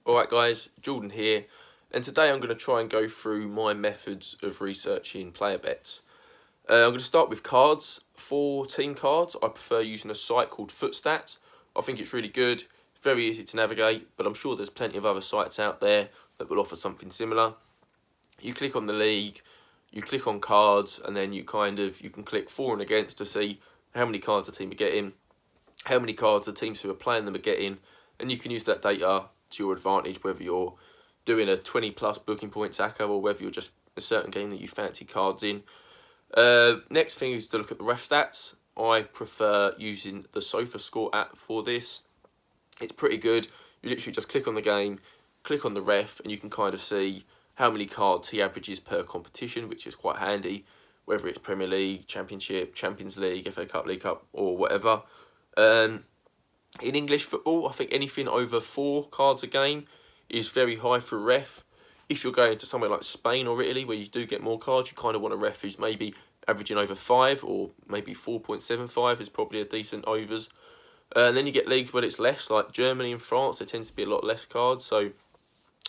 Alright guys, Jordan here, and today I'm going to try and go through my methods of researching player bets. I'm going to start with cards. For team cards, I prefer using a site called Footstats. I think it's really good, very easy to navigate, but I'm sure there's plenty of other sites out there that will offer something similar. You click on the league, you click on cards, and then you can click for and against to see how many cards the team are getting, how many cards the teams who are playing them are getting, and you can use that data to your advantage, whether you're doing a 20 plus booking points ACCA or whether you're just a certain game that you fancy cards in. Next thing is to look at the ref stats. I prefer using the SofaScore app for this. It's pretty good. You literally just click on the game, click on the ref, and you can kind of see how many cards he averages per competition, which is quite handy, whether it's Premier League, Championship, Champions League, FA Cup, League Cup, or whatever. In English football, I think anything over 4 cards a game is very high for a ref. If you're going to somewhere like Spain or Italy, where you do get more cards, you kind of want a ref who's maybe averaging over 5, or maybe 4.75 is probably a decent overs. And then you get leagues where it's less, like Germany and France, there tends to be a lot less cards, so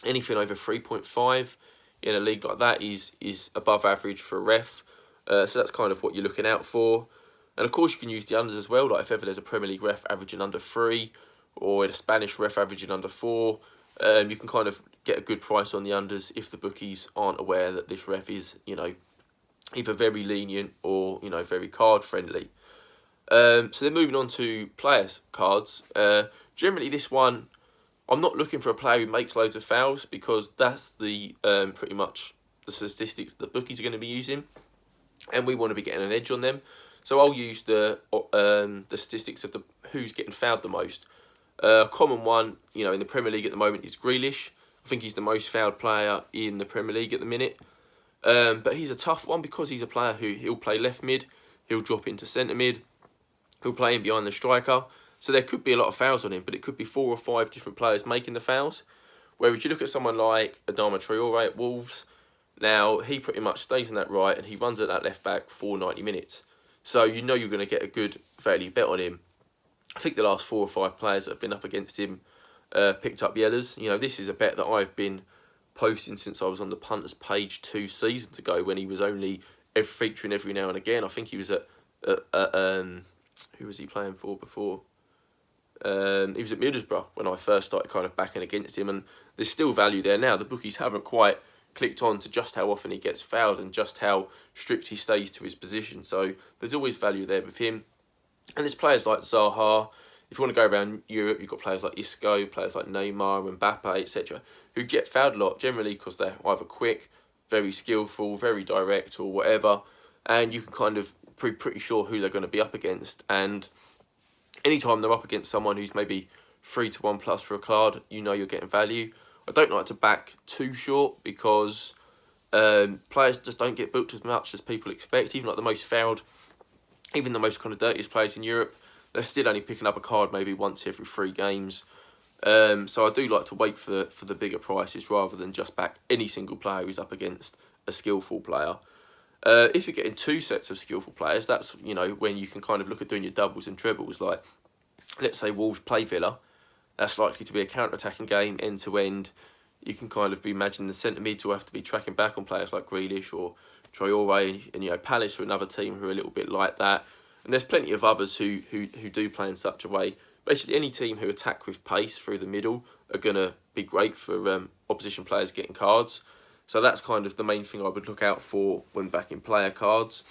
anything over 3.5 in a league like that is above average for a ref. So that's kind of what you're looking out for. And of course you can use the unders as well, like if ever there's a Premier League ref averaging under 3, or a Spanish ref averaging under 4, you can kind of get a good price on the unders if the bookies aren't aware that this ref is, either very lenient or, very card friendly. So then moving on to players cards. Generally this one, I'm not looking for a player who makes loads of fouls, because that's the pretty much the statistics the bookies are going to be using, and we want to be getting an edge on them. So I'll use the statistics of who's getting fouled the most. A common one, in the Premier League at the moment is Grealish. I think he's the most fouled player in the Premier League at the minute. But he's a tough one because he's a player who he'll play left mid, he'll drop into centre mid, he'll play in behind the striker. So there could be a lot of fouls on him, but it could be 4 or 5 different players making the fouls. Whereas you look at someone like Adama Traore at Wolves, now he pretty much stays on that right and he runs at that left back for 90 minutes. So you're going to get a good value bet on him. I think the last 4 or 5 players that have been up against him picked up yellows. This is a bet that I've been posting since I was on the Punters page 2 seasons ago, when he was only featuring every now and again. I think he was at who was he playing for before? He was at Middlesbrough when I first started kind of backing against him, and there's still value there now. The bookies haven't quite clicked on to just how often he gets fouled and just how strict he stays to his position. So there's always value there with him. And there's players like Zaha. If you want to go around Europe, you've got players like Isco, players like Neymar, Mbappe, etc., who get fouled a lot, generally because they're either quick, very skillful, very direct, or whatever. And you can kind of be pretty sure who they're going to be up against. And anytime they're up against someone who's maybe 3 to 1 plus for a card, you're getting value. I don't like to back too short, because players just don't get booked as much as people expect. Even like the most fouled, even the most kind of dirtiest players in Europe, they're still only picking up a card maybe once every 3 games. So I do like to wait for the bigger prices rather than just back any single player who's up against a skillful player. If you're getting 2 sets of skillful players, that's when you can kind of look at doing your doubles and trebles. Like, let's say Wolves play Villa. That's likely to be a counter-attacking game, end-to-end. You can kind of be imagining the centre mids will have to be tracking back on players like Grealish or Traore, and Palace are another team who are a little bit like that. And there's plenty of others who do play in such a way. Basically, any team who attack with pace through the middle are going to be great for opposition players getting cards. So that's kind of the main thing I would look out for when backing player cards.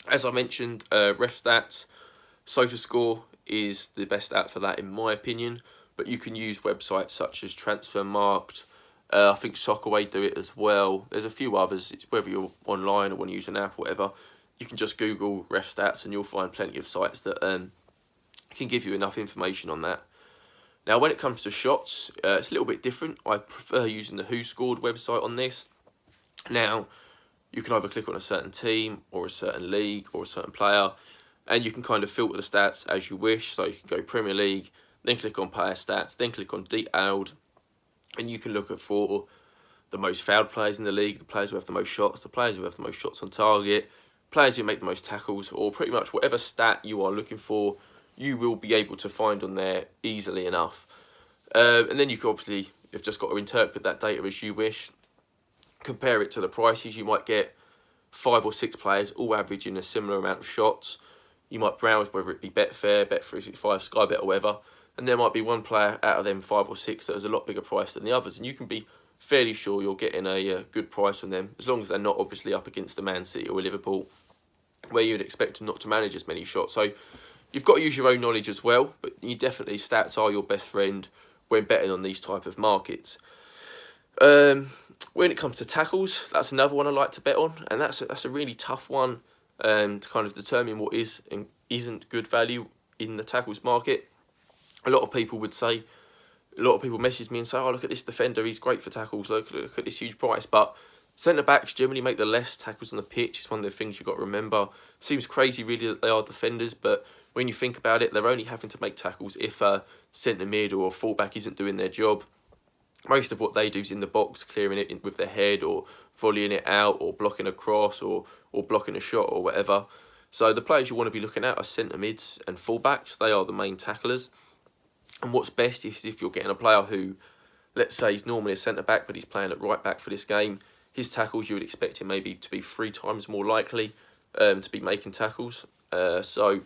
As I mentioned, ref stats, SofaScore is the best app for that in my opinion, but you can use websites such as Transfermarkt. I think Soccerway do it as well. There's a few others. It's whether you're online or want to use an app or whatever. You can just Google ref stats and you'll find plenty of sites that can give you enough information on that. Now, when it comes to shots, it's a little bit different. I prefer using the Who Scored website on this. Now, you can either click on a certain team or a certain league or a certain player, and you can kind of filter the stats as you wish. So you can go Premier League, then click on player stats, then click on detailed, and you can look at for the most fouled players in the league, the players who have the most shots, the players who have the most shots on target, players who make the most tackles, or pretty much whatever stat you are looking for, you will be able to find on there easily enough. And then you can obviously You've just got to interpret that data as you wish. Compare it to the prices. You might get 5 or 6 players all averaging a similar amount of shots. You might browse whether it be Betfair, Bet365, Sky Bet or whatever, and there might be one player out of them 5 or 6 that has a lot bigger price than the others, and you can be fairly sure you're getting a good price on them, as long as they're not obviously up against the Man City or Liverpool, where you'd expect them not to manage as many shots. So you've got to use your own knowledge as well, but you definitely, stats are your best friend when betting on these type of markets. When it comes to tackles, that's another one I like to bet on, and that's a really tough one to kind of determine what is and isn't good value in the tackles market. A lot of people message me and say, oh, look at this defender, he's great for tackles, look at this huge price. But centre-backs generally make the less tackles on the pitch. It's one of the things you've got to remember. Seems crazy really that they are defenders, but when you think about it, they're only having to make tackles if a centre-mid or a full-back isn't doing their job. Most of what they do is in the box, clearing it with their head or volleying it out or blocking a cross or blocking a shot or whatever. So the players you want to be looking at are centre-mids and full-backs. They are the main tacklers. And what's best is if you're getting a player who, let's say he's normally a centre-back but he's playing at right-back for this game, his tackles you would expect him maybe to be 3 times more likely to be making tackles. So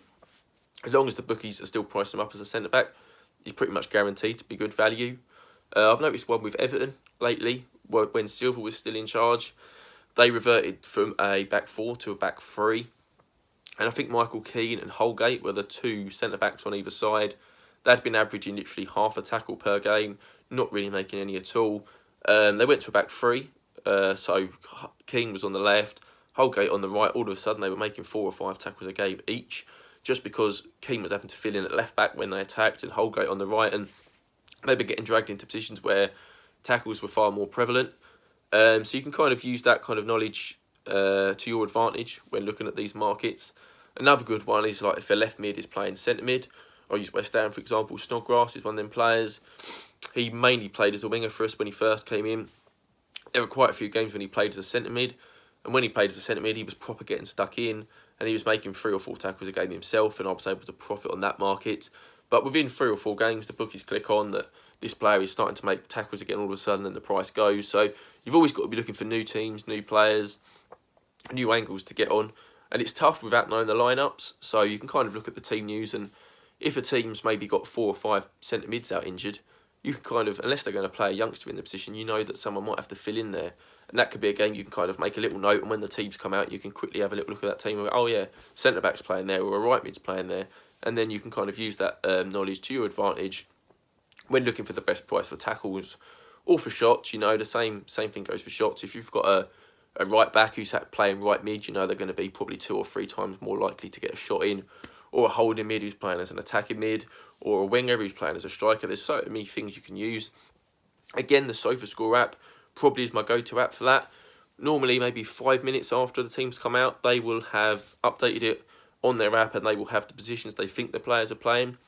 as long as the bookies are still pricing him up as a centre-back, he's pretty much guaranteed to be good value. I've noticed one with Everton lately, when Silva was still in charge. They reverted from a back 4 to a back 3. And I think Michael Keane and Holgate were the 2 centre-backs on either side. They'd been averaging literally half a tackle per game, not really making any at all. They went to a back 3, so Keane was on the left, Holgate on the right. All of a sudden they were making 4 or 5 tackles a game each, just because Keane was having to fill in at left-back when they attacked and Holgate on the right, and they've been getting dragged into positions where tackles were far more prevalent. So you can kind of use that kind of knowledge to your advantage when looking at these markets. Another good one is like if a left mid is playing centre mid. I'll use West Ham for example. Snodgrass is one of them players. He mainly played as a winger for us when he first came in. There were quite a few games when he played as a centre mid, and when he played as a centre mid, he was proper getting stuck in, and he was making 3 or 4 tackles a game himself, and I was able to profit on that market. But within 3 or 4 games, the bookies click on that this player is starting to make tackles again all of a sudden, and the price goes. So you've always got to be looking for new teams, new players, new angles to get on. And it's tough without knowing the lineups. So you can kind of look at the team news, and if a team's maybe got 4 or 5 centre mids out injured, you can kind of, unless they're going to play a youngster in the position, you know that someone might have to fill in there. And that could be a game you can kind of make a little note, and when the teams come out, you can quickly have a little look at that team and go, oh yeah, centre-back's playing there, or a right mid's playing there. And then you can kind of use that knowledge to your advantage when looking for the best price for tackles or for shots. You know, the same thing goes for shots. If you've got a right back who's playing right mid, you know they're going to be probably 2 or 3 times more likely to get a shot in. Or a holding mid who's playing as an attacking mid, or a winger who's playing as a striker. There's so many things you can use. Again, the SofaScore app probably is my go-to app for that. Normally, maybe 5 minutes after the teams come out, they will have updated it on their app, and they will have the positions they think the players are playing.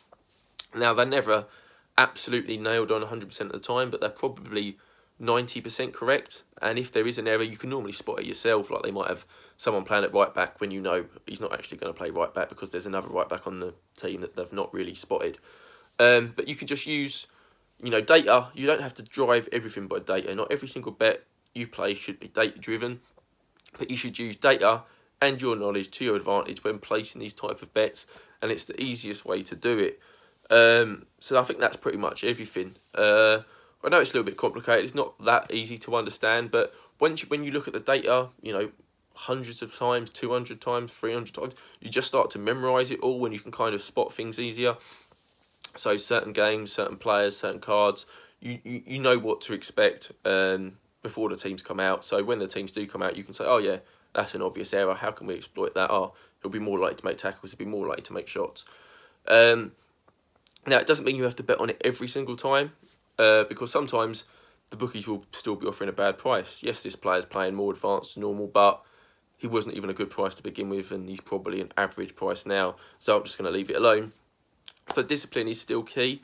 Now, they're never absolutely nailed on 100% of the time, but they're probably 90% correct. And if there is an error, you can normally spot it yourself. Like they might have someone playing at right back when you know he's not actually going to play right back because there's another right back on the team that they've not really spotted. But you can just use, you know, data. You don't have to drive everything by data. Not every single bet you play should be data driven, but you should use data and your knowledge to your advantage when placing these type of bets, and it's the easiest way to do it. So I think that's pretty much everything. I know it's a little bit complicated. It's not that easy to understand, but when you look at the data, you know, hundreds of times, 200 times, 300 times, you just start to memorise it all when you can kind of spot things easier. So certain games, certain players, certain cards, you know what to expect before the teams come out. So when the teams do come out, you can say, oh yeah, that's an obvious error. How can we exploit that? Oh, he'll be more likely to make tackles. He'll be more likely to make shots. Now, it doesn't mean you have to bet on it every single time, because sometimes the bookies will still be offering a bad price. Yes, this player's playing more advanced than normal, but he wasn't even a good price to begin with, and he's probably an average price now. So I'm just going to leave it alone. So discipline is still key.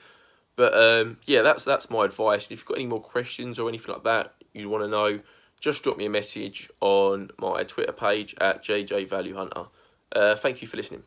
But yeah, that's my advice. If you've got any more questions or anything like that you want to know, just drop me a message on my Twitter page at JJ Value Hunter. Thank you for listening.